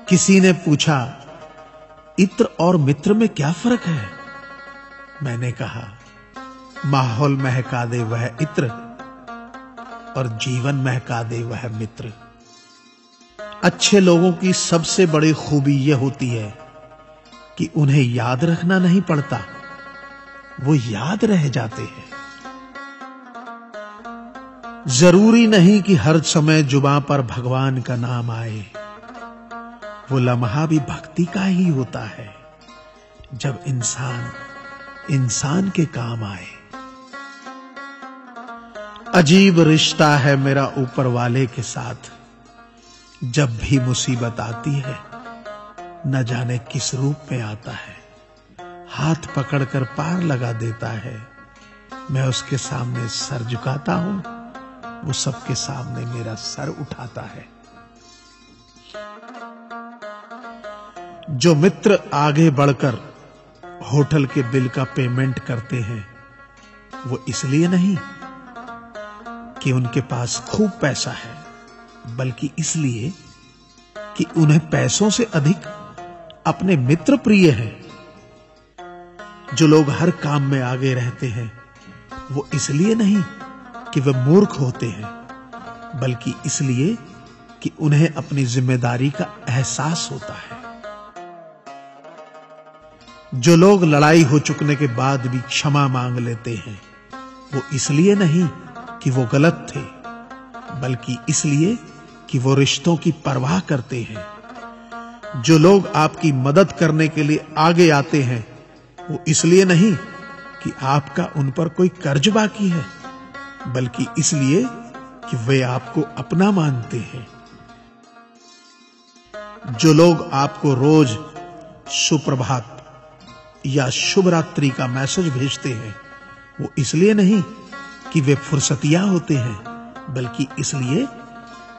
किसी ने पूछा, इत्र और मित्र में क्या फर्क है? मैंने कहा, माहौल महका दे वह इत्र और जीवन महका दे वह मित्र। अच्छे लोगों की सबसे बड़ी खूबी यह होती है कि उन्हें याद रखना नहीं पड़ता, वो याद रह जाते हैं। जरूरी नहीं कि हर समय जुबां पर भगवान का नाम आए, वो लम्हा भी भक्ति का ही होता है जब इंसान इंसान के काम आए। अजीब रिश्ता है मेरा ऊपर वाले के साथ, जब भी मुसीबत आती है न जाने किस रूप में आता है, हाथ पकड़कर पार लगा देता है। मैं उसके सामने सर झुकाता हूं, वो सबके सामने मेरा सर उठाता है। जो मित्र आगे बढ़कर होटल के बिल का पेमेंट करते हैं, वो इसलिए नहीं कि उनके पास खूब पैसा है, बल्कि इसलिए कि उन्हें पैसों से अधिक अपने मित्र प्रिय हैं। जो लोग हर काम में आगे रहते हैं, वो इसलिए नहीं कि वे मूर्ख होते हैं, बल्कि इसलिए कि उन्हें अपनी जिम्मेदारी का एहसास होता है। जो लोग लड़ाई हो चुकने के बाद भी क्षमा मांग लेते हैं, वो इसलिए नहीं कि वो गलत थे, बल्कि इसलिए कि वो रिश्तों की परवाह करते हैं। जो लोग आपकी मदद करने के लिए आगे आते हैं, वो इसलिए नहीं कि आपका उन पर कोई कर्ज बाकी है, बल्कि इसलिए कि वे आपको अपना मानते हैं। जो लोग आपको रोज सुप्रभात या शुभ रात्रि का मैसेज भेजते हैं, वो इसलिए नहीं कि वे फुर्सतिया होते हैं, बल्कि इसलिए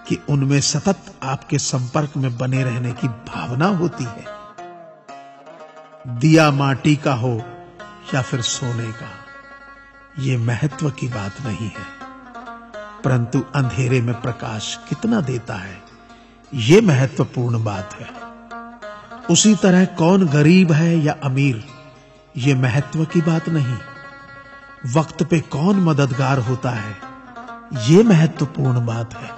कि उनमें सतत आपके संपर्क में बने रहने की भावना होती है। दिया माटी का हो या फिर सोने का, ये महत्व की बात नहीं है, परंतु अंधेरे में प्रकाश कितना देता है, ये महत्वपूर्ण बात है। उसी तरह कौन गरीब है या अमीर, ये महत्व की बात नहीं। वक्त पे कौन मददगार होता है, ये महत्वपूर्ण बात है।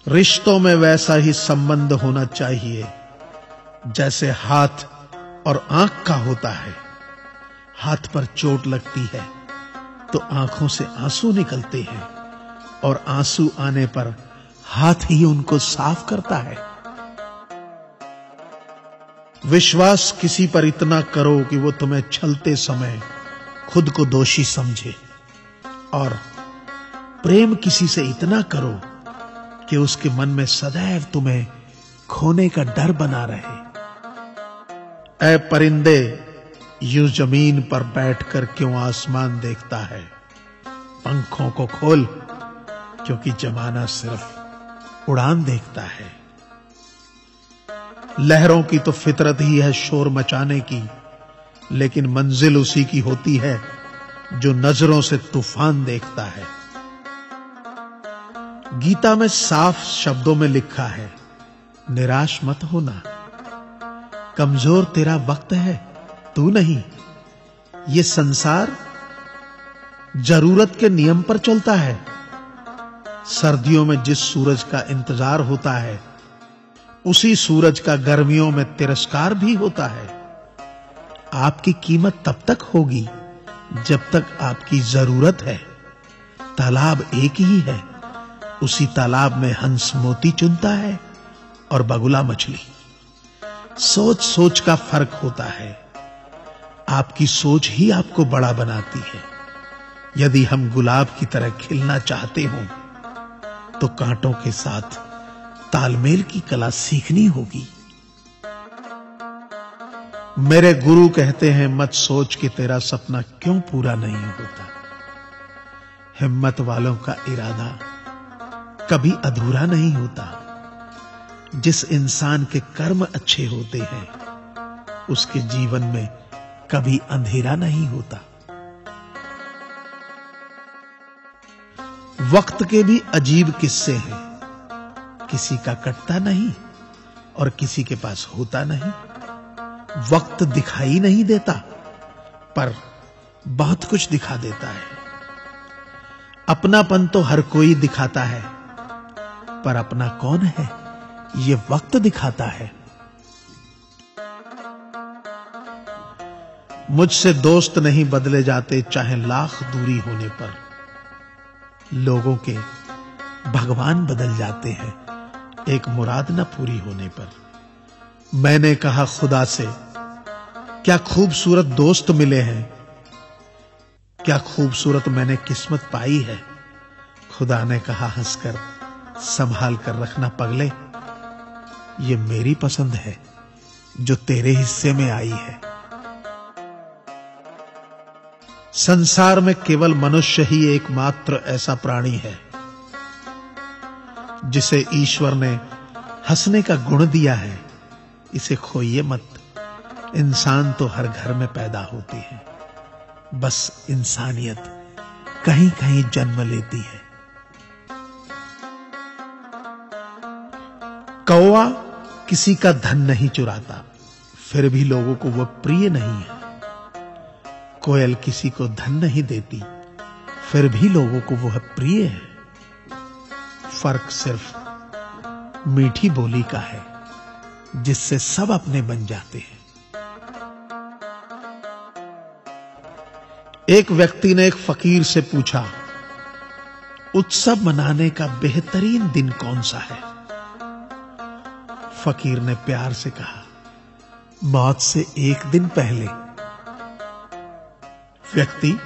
रिश्तों में वैसा ही संबंध होना चाहिए जैसे हाथ और आंख का होता है। हाथ पर चोट लगती है तो आंखों से आंसू निकलते हैं, और आंसू आने पर हाथ ही उनको साफ करता है। विश्वास किसी पर इतना करो कि वो तुम्हें छलते समय खुद को दोषी समझे, और प्रेम किसी से इतना करो कि उसके मन में सदैव तुम्हें खोने का डर बना रहे। ऐ परिंदे, यूं जमीन पर बैठकर क्यों आसमान देखता है? पंखों को खोल, क्योंकि जमाना सिर्फ उड़ान देखता है। लहरों की तो फितरत ही है शोर मचाने की, लेकिन मंजिल उसी की होती है जो नजरों से तूफान देखता है। गीता में साफ शब्दों में लिखा है, निराश मत होना, कमजोर तेरा वक्त है, तू नहीं। ये संसार जरूरत के नियम पर चलता है। सर्दियों में जिस सूरज का इंतजार होता है, उसी सूरज का गर्मियों में तिरस्कार भी होता है। आपकी कीमत तब तक होगी जब तक आपकी जरूरत है। तालाब एक ही है, उसी तालाब में हंस मोती चुनता है और बगुला मछली। सोच सोच का फर्क होता है। आपकी सोच ही आपको बड़ा बनाती है। यदि हम गुलाब की तरह खिलना चाहते हों, तो कांटों के साथ तालमेल की कला सीखनी होगी। मेरे गुरु कहते हैं, मत सोच कि तेरा सपना क्यों पूरा नहीं होता। हिम्मत वालों का इरादा कभी अधूरा नहीं होता। जिस इंसान के कर्म अच्छे होते हैं, उसके जीवन में कभी अंधेरा नहीं होता। वक्त के भी अजीब किस्से हैं किसी का कटता नहीं और किसी के पास होता नहीं। वक्त दिखाई नहीं देता, पर बहुत कुछ दिखा देता है। अपनापन तो हर कोई दिखाता है, पर अपना कौन है ये वक्त दिखाता है। मुझसे दोस्त नहीं बदले जाते, चाहे लाख दूरी होने पर। लोगों के भगवान बदल जाते हैं, एक मुराद न पूरी होने पर। मैंने कहा खुदा से, क्या खूबसूरत दोस्त मिले हैं, क्या खूबसूरत मैंने किस्मत पाई है। खुदा ने कहा हंसकर, संभाल कर रखना पगले, ये मेरी पसंद है जो तेरे हिस्से में आई है। संसार में केवल मनुष्य ही एकमात्र ऐसा प्राणी है जिसे ईश्वर ने हंसने का गुण दिया है। इसे खोइए मत। इंसान तो हर घर में पैदा होती है, बस इंसानियत कहीं कहीं जन्म लेती है। कौवा किसी का धन नहीं चुराता, फिर भी लोगों को वह प्रिय नहीं है। कोयल किसी को धन नहीं देती, फिर भी लोगों को वह प्रिय है। फर्क सिर्फ मीठी बोली का है, जिससे सब अपने बन जाते हैं। एक व्यक्ति ने एक फकीर से पूछा, उत्सव मनाने का बेहतरीन दिन कौन सा है। फकीर ने प्यार से कहा, मौत से एक दिन पहले। व्यक्ति,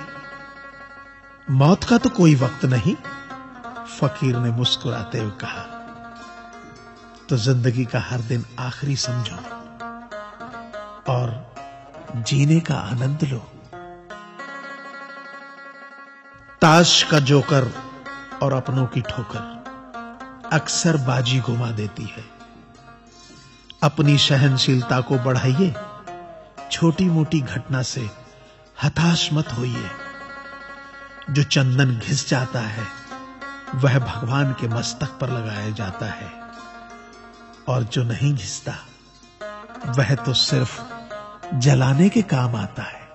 मौत का तो कोई वक्त नहीं। फकीर ने मुस्कुराते हुए कहा, तो जिंदगी का हर दिन आखिरी समझो और जीने का आनंद लो। ताश का जोकर और अपनों की ठोकर अक्सर बाजी घुमा देती है। अपनी सहनशीलता को बढ़ाइए, छोटी मोटी घटना से हताश मत होइए। जो चंदन घिस जाता है वह भगवान के मस्तक पर लगाया जाता है, और जो नहीं घिसता वह तो सिर्फ जलाने के काम आता है।